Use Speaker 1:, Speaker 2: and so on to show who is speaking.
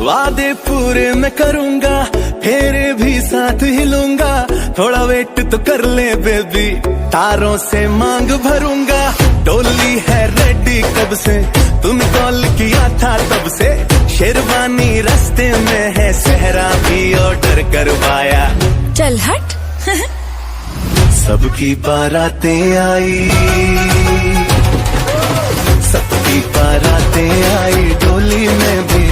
Speaker 1: वादे पूरे मैं करूंगा, फेरे भी साथ हिलूंगा। थोड़ा वेट तो कर ले बेबी, तारों से मांग भरूंगा। डोली है रेडी कब से, तूने कॉल किया था तब से। शेरवानी रास्ते में है, सहरा भी ऑर्डर करवाया।
Speaker 2: चल हट।
Speaker 1: सबकी बारातें आई, सबकी बारातें आई, डोली में भी